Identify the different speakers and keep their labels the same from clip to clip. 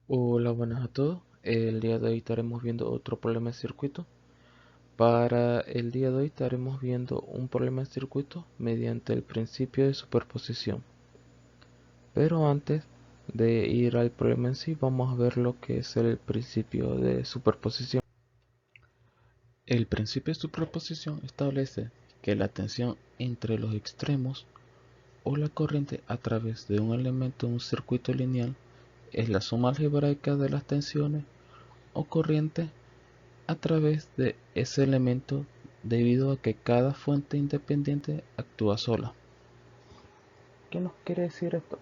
Speaker 1: Hola, buenas a todos. El día de hoy estaremos viendo otro problema de circuito. Para el día de hoy estaremos viendo un problema de circuito mediante el principio de superposición. Pero antes de ir al problema en sí, vamos a ver lo que es el principio de superposición. El principio de superposición establece que la tensión entre los extremos o la corriente a través de un elemento de un circuito lineal es la suma algebraica de las tensiones o corriente a través de ese elemento debido a que cada fuente independiente actúa sola. ¿Qué nos quiere decir esto?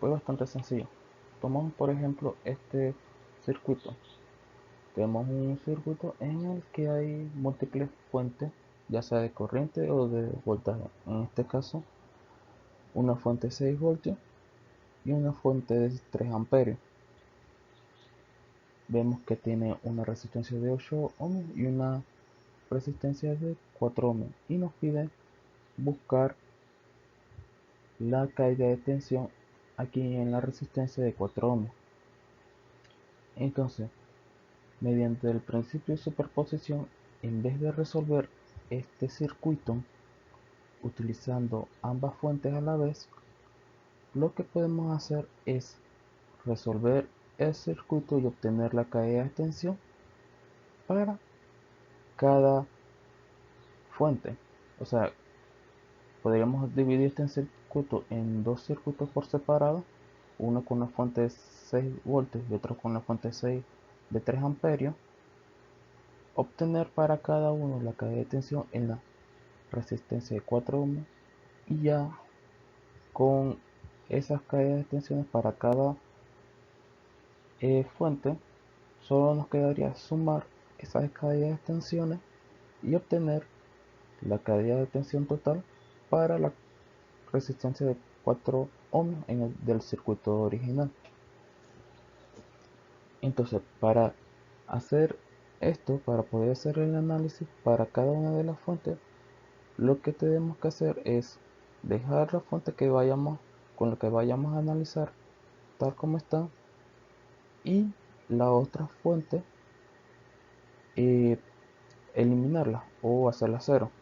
Speaker 1: Pues bastante sencillo. Tomamos por ejemplo este circuito. Tenemos un circuito en el que hay múltiples fuentes, ya sea de corriente o de voltaje. En este caso, una fuente de 6 voltios y una fuente de 3 amperios. Vemos que tiene una resistencia de 8 ohms y una resistencia de 4 ohms y nos pide buscar la caída de tensión aquí en la resistencia de 4 ohms. Entonces, mediante el principio de superposición, en vez de resolver este circuito utilizando ambas fuentes a la vez, lo que podemos hacer es resolver el circuito y obtener la caída de tensión para cada fuente. O sea, podríamos dividir este circuito en dos circuitos por separado, uno con una fuente de 6 voltios y otro con una fuente de 3 amperios, obtener para cada uno la caída de tensión en la resistencia de 4 ohms y ya con esas caídas de tensiones para cada fuente, solo nos quedaría sumar esas caídas de tensiones y obtener la caída de tensión total para la resistencia de 4 ohms del circuito original. Entonces, para hacer esto, para poder hacer el análisis para cada una de las fuentes, lo que tenemos que hacer es dejar la fuente que vayamos con la que vayamos a analizar tal como está y la otra fuente eh, eliminarla o hacerla cero.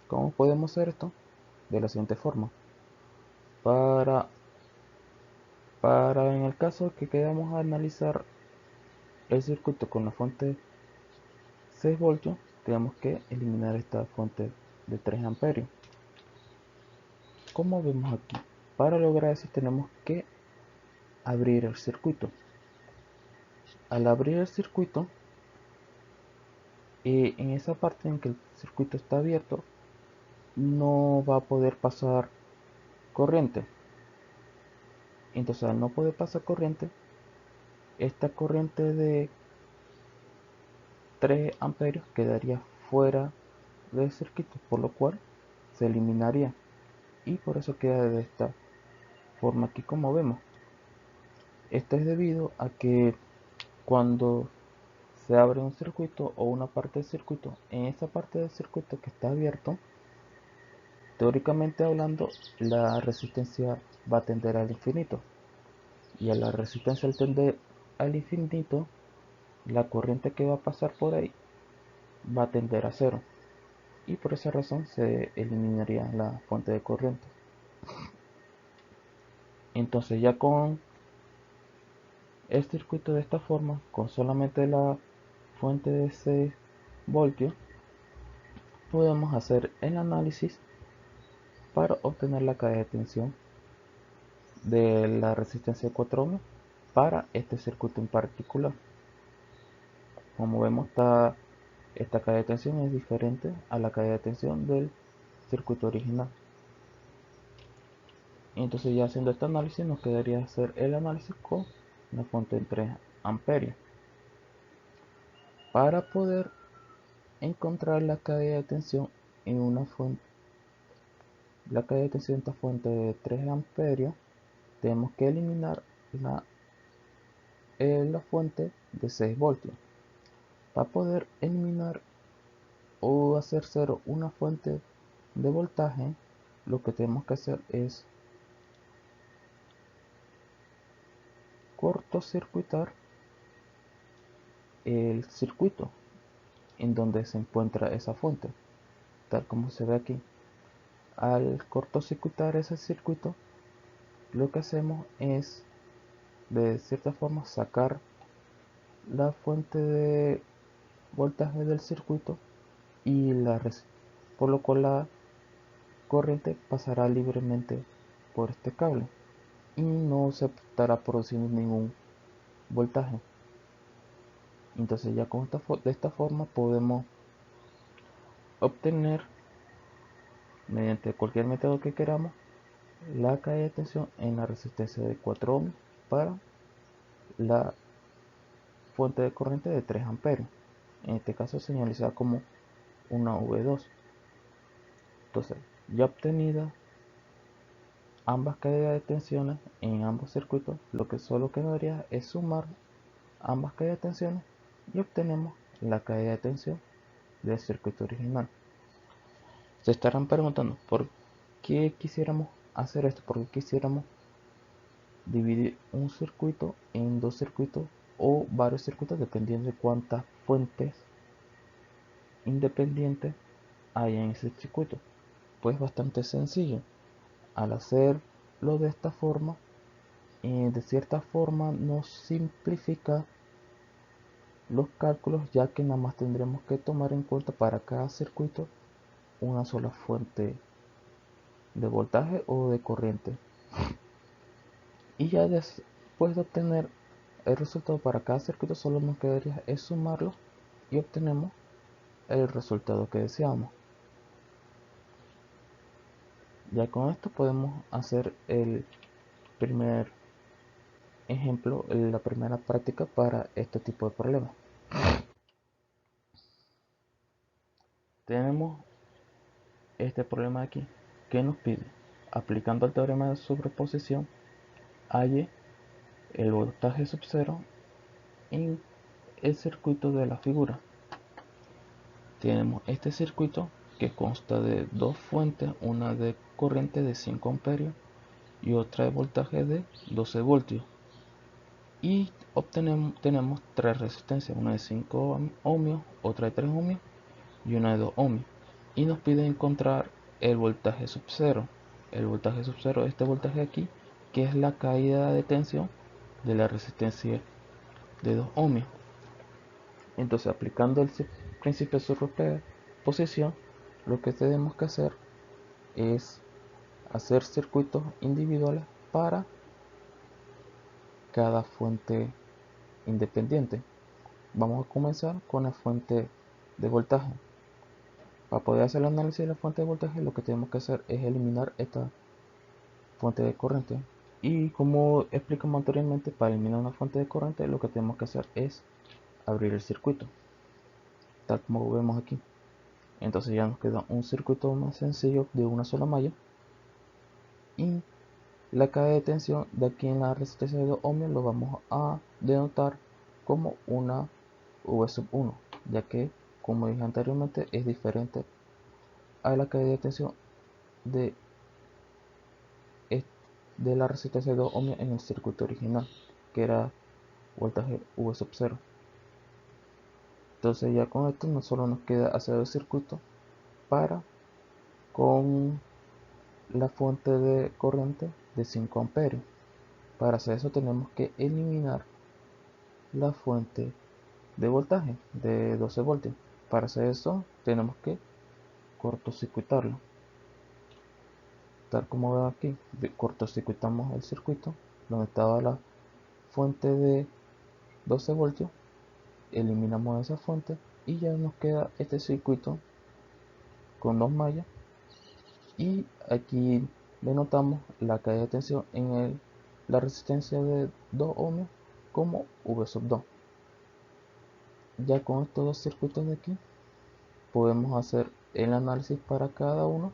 Speaker 1: ¿Cómo podemos hacer esto? De la siguiente forma. Para, para en el caso que queramos analizar el circuito con la fuente 6 voltios, tenemos que eliminar esta fuente de 3 amperios. Como vemos aquí, para lograr eso tenemos que abrir el circuito. Al abrir el circuito, en esa parte en que el circuito está abierto, no va a poder pasar corriente. Entonces, al no poder pasar corriente, esta corriente de 3 amperios quedaría fuera del circuito, por lo cual se eliminaría. Y por eso queda de esta forma aquí como vemos. Esto es debido a que cuando se abre un circuito o una parte del circuito, en esa parte del circuito que está abierto, teóricamente hablando, la resistencia va a tender al infinito. Y a la resistencia al tender al infinito, la corriente que va a pasar por ahí va a tender a cero. Y por esa razón se eliminaría la fuente de corriente. Entonces ya con el circuito de esta forma, con solamente la fuente de 6 voltios, podemos hacer el análisis para obtener la caída de tensión de la resistencia de 4 ohms para este circuito en particular. Como vemos, esta caída de tensión es diferente a la caída de tensión del circuito original. Entonces, ya haciendo este análisis, nos quedaría hacer el análisis con una fuente de 3 amperios para poder encontrar la caída de tensión en una fuente. La caída de tensión de esta fuente de 3 amperios, tenemos que eliminar la fuente de 6 voltios. Para poder eliminar o hacer cero una fuente de voltaje, lo que tenemos que hacer es cortocircuitar el circuito en donde se encuentra esa fuente, tal como se ve aquí. Al cortocircuitar ese circuito, lo que hacemos es de cierta forma sacar la fuente de voltaje del circuito y por lo cual la corriente pasará libremente por este cable y no se estará produciendo ningún voltaje. Entonces ya de esta forma podemos obtener, mediante cualquier método que queramos, la caída de tensión en la resistencia de 4 ohms para la fuente de corriente de 3 amperios, en este caso señalizada como una V2. Entonces, ya obtenida ambas caídas de tensiones en ambos circuitos, lo que solo quedaría es sumar ambas caídas de tensiones y obtenemos la caída de tensión del circuito original. Se estarán preguntando por qué quisiéramos hacer esto, por qué quisiéramos dividir un circuito en dos circuitos o varios circuitos dependiendo de cuántas fuentes independientes hay en ese circuito. Pues bastante sencillo. Al hacerlo de esta forma, de cierta forma nos simplifica los cálculos, ya que nada más tendremos que tomar en cuenta para cada circuito una sola fuente de voltaje o de corriente, y ya después de obtener el resultado para cada circuito solo nos quedaría es sumarlo y obtenemos el resultado que deseamos. Ya con esto podemos hacer el primer ejemplo, la primera práctica para este tipo de problemas. Tenemos este problema aquí que nos pide, aplicando el teorema de superposición, halle el voltaje sub cero en el circuito de la figura. Tenemos este circuito que consta de dos fuentes, una de corriente de 5 amperios y otra de voltaje de 12 voltios. Y tenemos tres resistencias, una de 5 ohmios, otra de 3 ohmios y una de 2 ohmios. Y nos pide encontrar el voltaje sub cero. El voltaje sub cero, este voltaje aquí, que es la caída de tensión de la resistencia de 2 ohmios. Entonces, aplicando el principio de superposición, lo que tenemos que hacer es hacer circuitos individuales para cada fuente independiente. Vamos a comenzar con la fuente de voltaje. Para poder hacer el análisis de la fuente de voltaje, lo que tenemos que hacer es eliminar esta fuente de corriente. Y como explicamos anteriormente, para eliminar una fuente de corriente, lo que tenemos que hacer es abrir el circuito, tal como vemos aquí. Entonces ya nos queda un circuito más sencillo de una sola malla, y la caída de tensión de aquí en la resistencia de 2 ohmios lo vamos a denotar como una V sub 1, ya que, como dije anteriormente, es diferente a la caída de tensión de, de la resistencia de 2 ohmios en el circuito original, que era voltaje V sub 0. Entonces ya con esto no solo nos queda hacer el circuito para con la fuente de corriente de 5 amperios. Para hacer eso tenemos que eliminar la fuente de voltaje de 12 voltios. Para hacer eso tenemos que cortocircuitarlo. Tal como veo aquí, cortocircuitamos el circuito donde estaba la fuente de 12 voltios, eliminamos esa fuente y ya nos queda este circuito con dos mallas, y aquí denotamos la caída de tensión en la resistencia de 2 ohmios como V sub 2. Ya con estos dos circuitos de aquí podemos hacer el análisis para cada uno,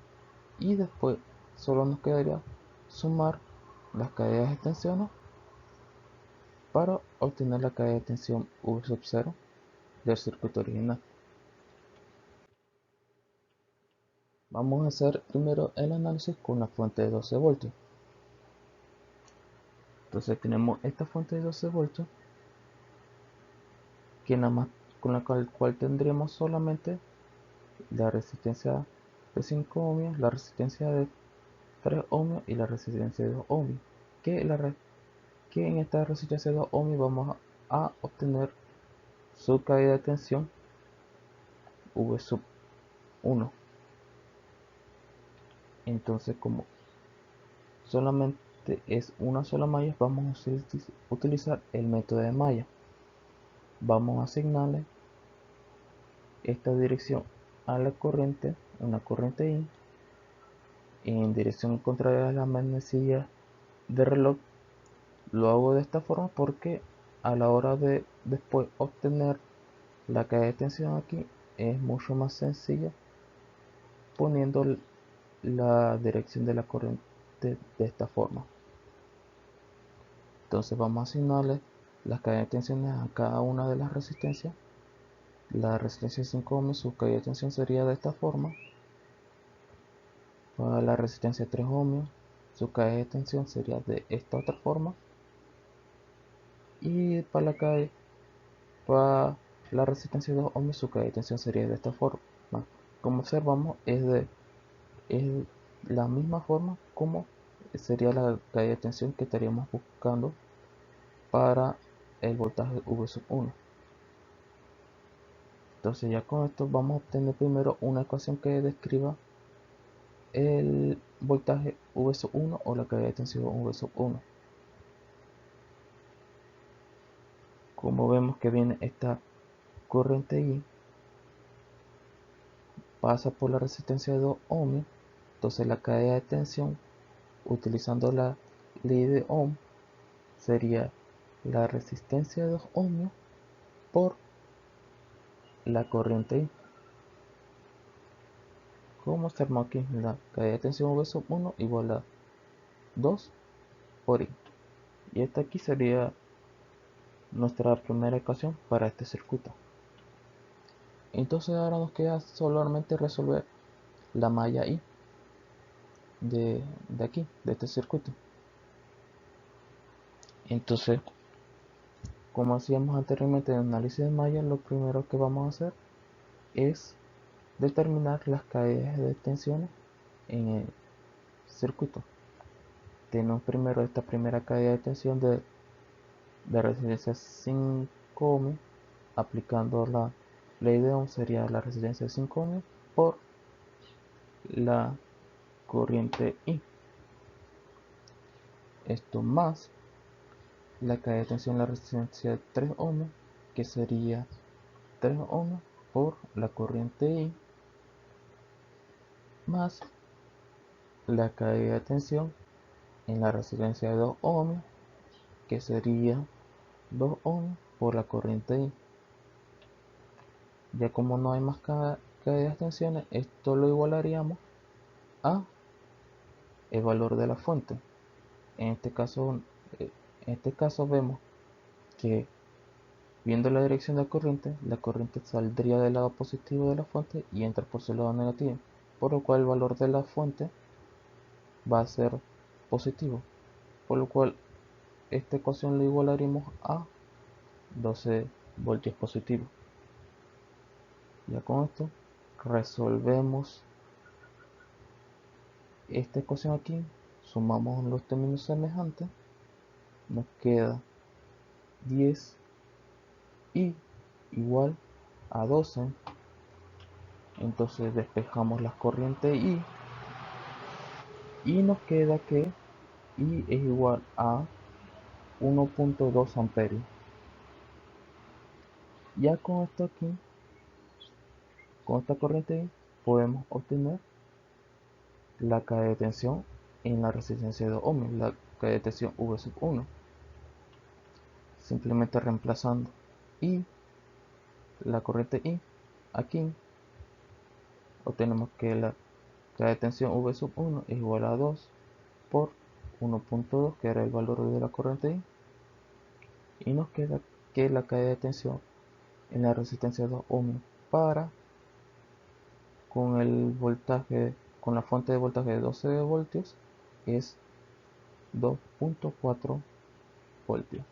Speaker 1: y después solo nos quedaría sumar las caídas de tensiones para obtener la caída de tensión V sub 0 del circuito original. Vamos a hacer primero el análisis con la fuente de 12 voltios. Entonces tenemos esta fuente de 12 voltios que nada más con la cual tendríamos solamente la resistencia de 5 ohmios, la resistencia de 3 ohmios y la resistencia de 2 ohmios. Que en esta resistencia de 2 ohmios vamos a obtener su caída de tensión V sub 1. Entonces, como solamente es una sola malla, vamos a utilizar el método de malla. Vamos a asignarle esta dirección a la corriente, una corriente I, en dirección contraria a la manecilla de reloj. Lo hago de esta forma porque a la hora de después obtener la caída de tensión aquí es mucho más sencilla poniendo la dirección de la corriente de esta forma. Entonces vamos a asignarle las caídas de tensiones a cada una de las resistencias. La resistencia de 5 ohms, su caída de tensión sería de esta forma. Para la resistencia de 3 ohms, su caída de tensión sería de esta otra forma. Y para la resistencia de 2 ohms, su caída de tensión sería de esta forma. Como observamos, es la misma forma como sería la caída de tensión que estaríamos buscando para el voltaje V sub 1. Entonces ya con esto vamos a obtener primero una ecuación que describa el voltaje V sub 1 o la caída de tensión V sub 1. Como vemos que viene esta corriente I, pasa por la resistencia de 2 ohms, entonces la caída de tensión utilizando la ley de Ohm sería la resistencia de 2 ohms por la corriente I. Como observamos aquí, la caída de tensión V sub 1 igual a 2 por I. Y esta aquí sería nuestra primera ecuación para este circuito. Entonces ahora nos queda solamente resolver la malla I de aquí, de este circuito. Entonces, como hacíamos anteriormente en el análisis de malla, lo primero que vamos a hacer es determinar las caídas de tensiones en el circuito. Tenemos primero esta primera caída de tensión de resistencia 5 ohms, aplicando la ley de Ohm sería la resistencia de 5 ohms por la corriente I. Esto más la caída de tensión en la resistencia de 3 ohms, que sería 3 ohms por la corriente I, más la caída de tensión en la resistencia de 2 ohms, que sería 2 ohms por la corriente I. Ya como no hay más caídas de tensiones, esto lo igualaríamos a el valor de la fuente. En este caso, vemos que viendo la dirección de la corriente saldría del lado positivo de la fuente y entra por su lado negativo, por lo cual el valor de la fuente va a ser positivo, por lo cual esta ecuación la igualaremos a 12 voltios positivos. Ya con esto resolvemos esta ecuación aquí, sumamos los términos semejantes, nos queda 10 y igual a 12. Entonces despejamos las corrientes y nos queda que I es igual a 1.2 amperios. Ya con esto aquí, con esta corriente I, podemos obtener la caída de tensión en la resistencia de 2 ohms, la caída de tensión V sub 1. Simplemente reemplazando I, la corriente I, aquí obtenemos que la caída de tensión V sub 1 es igual a 2 por 1.2, que era el valor de la corriente I, y nos queda que la caída de tensión en la resistencia de 2 ohms para con el voltaje, con la fuente de voltaje de 12 voltios, es 2.4 voltios.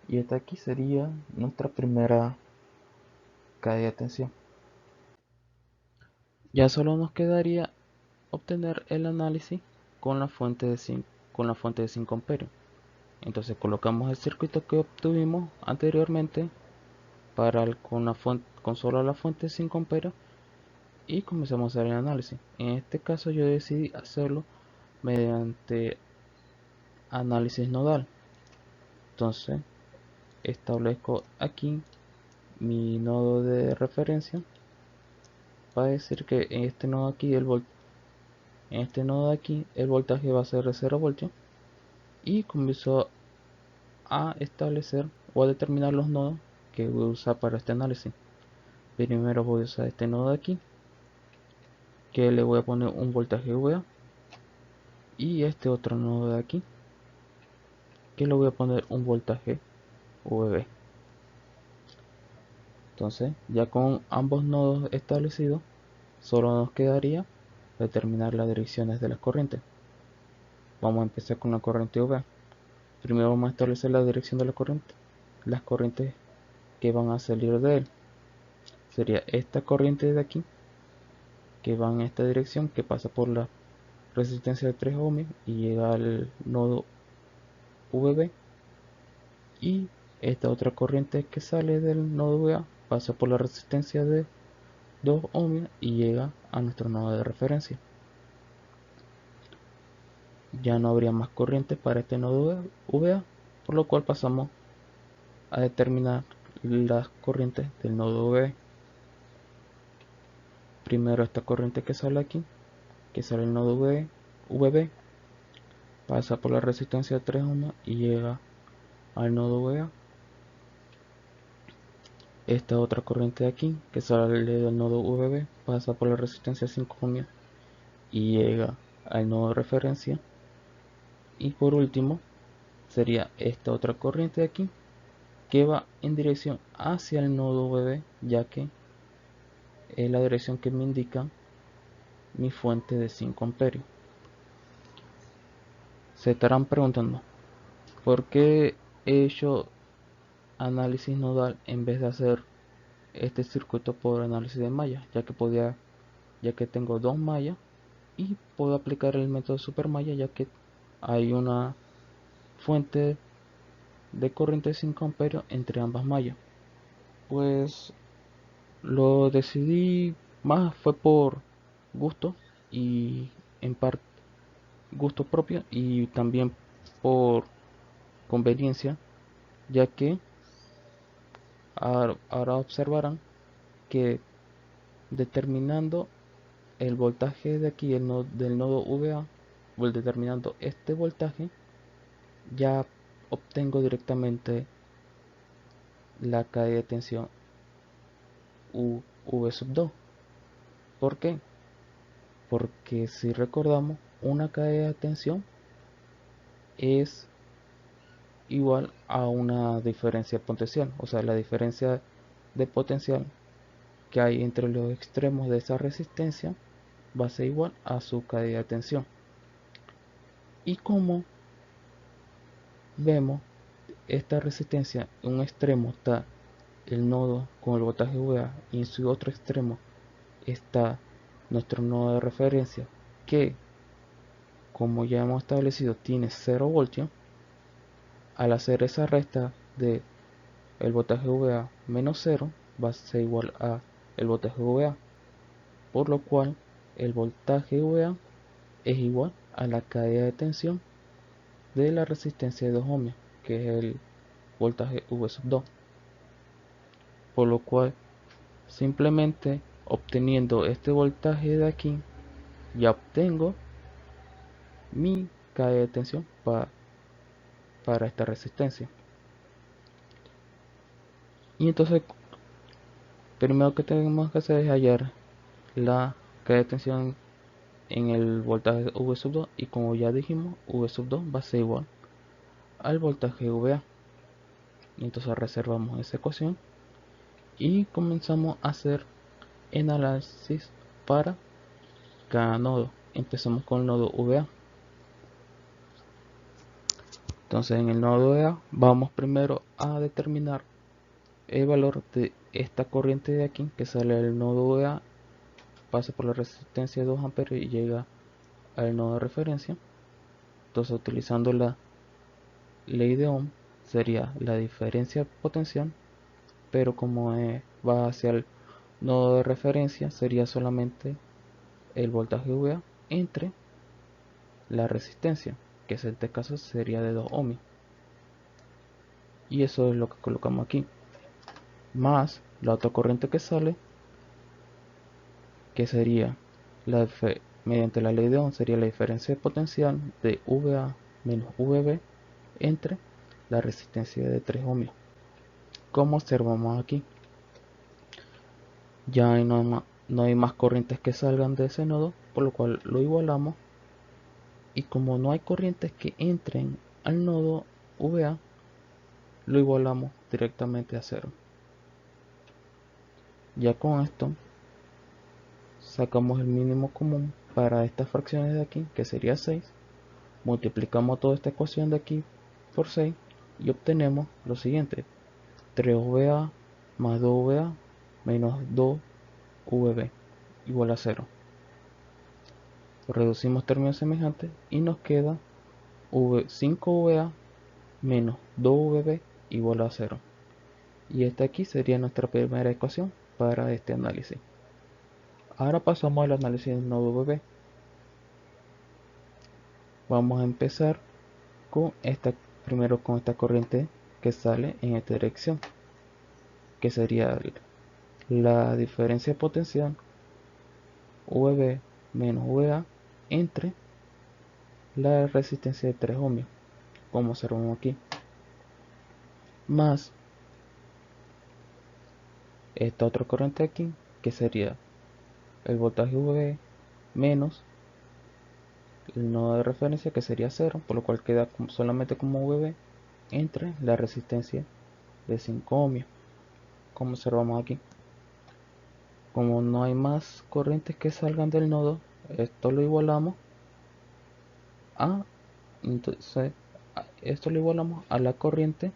Speaker 1: Y esta aquí sería nuestra primera cadena de tensión. Ya solo nos quedaría obtener el análisis con la fuente de 5 amperios. Entonces colocamos el circuito que obtuvimos anteriormente con solo la fuente de 5 amperios y comenzamos a hacer el análisis. En este caso yo decidí hacerlo mediante análisis nodal. Entonces establezco aquí mi nodo de referencia para decir que en este nodo aquí el voltaje va a ser de 0 voltios y comienzo a establecer o a determinar los nodos que voy a usar para este análisis. Primero voy a usar este nodo de aquí, que le voy a poner un voltaje VA, y este otro nodo de aquí, que le voy a poner un voltaje VB. Entonces, ya con ambos nodos establecidos, solo nos quedaría determinar las direcciones de las corrientes. Vamos a empezar con la corriente VA. Primero vamos a establecer la dirección de la corriente. Las corrientes que van a salir de él sería esta corriente de aquí, que va en esta dirección, que pasa por la resistencia de 3 ohms y llega al nodo VB, y esta otra corriente que sale del nodo VA pasa por la resistencia de 2 ohms y llega a nuestro nodo de referencia. Ya no habría más corrientes para este nodo VA, por lo cual pasamos a determinar las corrientes del nodo VB. Primero esta corriente que sale aquí, que sale el nodo VB, pasa por la resistencia de 3 ohms y llega al nodo VA. Esta otra corriente de aquí, que sale del nodo VB, pasa por la resistencia de 5 ohms y llega al nodo de referencia. Y por último, sería esta otra corriente de aquí, que va en dirección hacia el nodo VB, ya que es la dirección que me indica mi fuente de 5 amperios. Se estarán preguntando, ¿por qué he hecho análisis nodal en vez de hacer este circuito por análisis de mallas? Ya que tengo dos mallas y puedo aplicar el método supermalla, ya que hay una fuente de corriente de 5 amperios entre ambas mallas. Pues lo decidí más fue por gusto, y en parte gusto propio, y también por conveniencia, ya que ahora observarán que determinando el voltaje de aquí del nodo VA, o determinando este voltaje, ya obtengo directamente la cadena de tensión V2. ¿Por qué? Porque si recordamos, una cadena de tensión es igual a una diferencia potencial, o sea, la diferencia de potencial que hay entre los extremos de esa resistencia va a ser igual a su cadena de tensión. Y como vemos, esta resistencia en un extremo está el nodo con el voltaje VA y en su otro extremo está nuestro nodo de referencia, que como ya hemos establecido tiene 0 voltios. Al hacer esa resta de el voltaje VA menos 0 va a ser igual a el voltaje VA, por lo cual el voltaje VA es igual a la cadena de tensión de la resistencia de 2 ohms, que es el voltaje V2. Por lo cual, simplemente obteniendo este voltaje de aquí, ya obtengo mi cadena de tensión para esta resistencia. Y entonces, primero que tenemos que hacer es hallar la cadena de tensión en el voltaje V2, y como ya dijimos, V2 va a ser igual al voltaje VA. Y entonces reservamos esa ecuación y comenzamos a hacer el análisis para cada nodo. Empezamos con el nodo VA. Entonces en el nodo EA vamos primero a determinar el valor de esta corriente de aquí que sale del nodo EA, pasa por la resistencia de 2 amperios y llega al nodo de referencia. Entonces utilizando la ley de Ohm sería la diferencia potencial, pero como va hacia el nodo de referencia sería solamente el voltaje VA entre la resistencia, que en este caso sería de 2 ohms, y eso es lo que colocamos aquí, más la otra corriente que sale, que sería mediante la ley de Ohm sería la diferencia de potencial de VA menos VB entre la resistencia de 3 ohms. Como observamos aquí, ya no hay más corrientes que salgan de ese nodo, por lo cual lo igualamos, y como no hay corrientes que entren al nodo VA, lo igualamos directamente a cero. Ya con esto sacamos el mínimo común para estas fracciones de aquí, que sería 6. Multiplicamos toda esta ecuación de aquí por 6 y obtenemos lo siguiente: 3VA más 2VA menos 2VB igual a 0. Reducimos términos semejantes y nos queda 5VA menos 2VB igual a 0. Y esta aquí sería nuestra primera ecuación para este análisis. Ahora pasamos al análisis del nodo VB. Vamos a empezar con primero con esta corriente que sale en esta dirección, que sería la diferencia potencial VB menos VA entre la resistencia de 3 ohms, como observamos aquí, más esta otra corriente aquí, que sería el voltaje VB menos el nodo de referencia, que sería 0, por lo cual queda solamente como VB entre la resistencia de 5 ohms, como observamos aquí. Como no hay más corrientes que salgan del nodo, esto lo igualamos a entonces esto lo igualamos a la corriente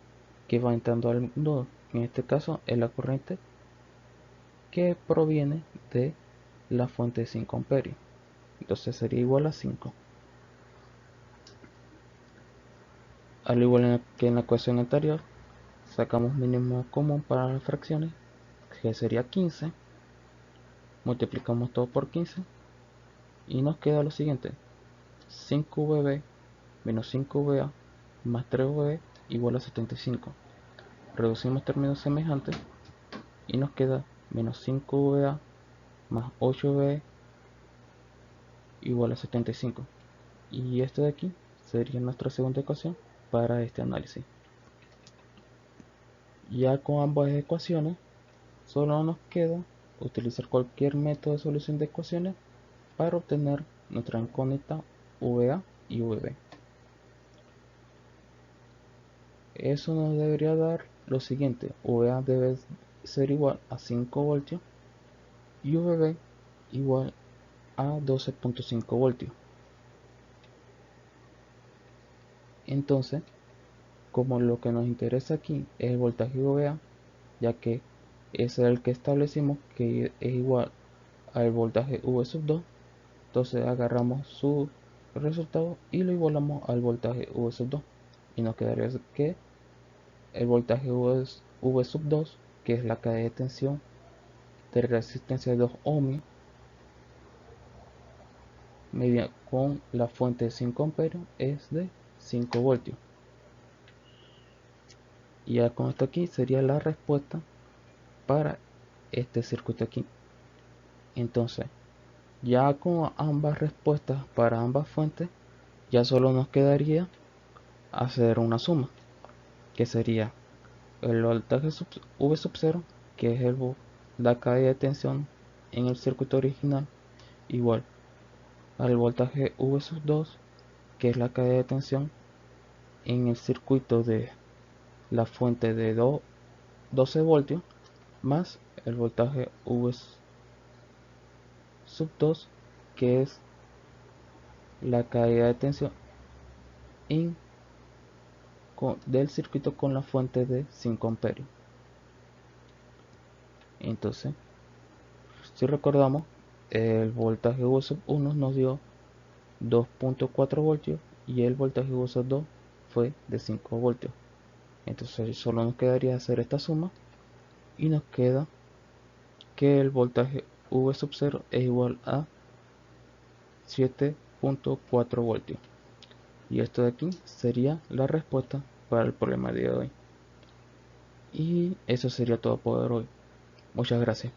Speaker 1: que va entrando al nodo. En este caso es la corriente que proviene de la fuente de 5 amperios. Entonces sería igual a 5. Al igual que en la ecuación anterior, sacamos mínimo común para las fracciones, que sería 15. Multiplicamos todo por 15 y nos queda lo siguiente: 5VB menos 5VA más 3VB igual a 75. Reducimos términos semejantes y nos queda menos 5VA más 8VB igual a 75. Y esto de aquí sería nuestra segunda ecuación para este análisis. Ya con ambas ecuaciones solo nos queda utilizar cualquier método de solución de ecuaciones para obtener nuestra incógnita VA y VB. Eso nos debería dar lo siguiente: VA debe ser igual a 5 voltios y VB igual a 12.5 voltios. Entonces, como lo que nos interesa aquí es el voltaje VA, ya que ese es el que establecimos que es igual al voltaje V sub 2, entonces agarramos su resultado y lo igualamos al voltaje V sub 2 y nos quedaría que el voltaje V sub 2, que es la cadena de tensión de resistencia de 2 ohms media con la fuente de 5 amperios, es de 5 voltios. Y ya con esto aquí sería la respuesta para este circuito aquí. Entonces, ya con ambas respuestas para ambas fuentes, ya solo nos quedaría hacer una suma, que sería el voltaje V sub 0, que es la caída de tensión en el circuito original, igual al voltaje V sub 2, que es la caída de tensión en el circuito de la fuente de 12 voltios, más el voltaje V sub 2, que es la caída de tensión en del circuito con la fuente de 5 amperios. Entonces, si recordamos, el voltaje V sub 1 nos dio 2.4 voltios y el voltaje V sub 2 fue de 5 voltios. Entonces solo nos quedaría hacer esta suma y nos queda que el voltaje V sub 0 es igual a 7.4 voltios. Y esto de aquí sería la respuesta para el problema de hoy. Y eso sería todo por hoy. Muchas gracias.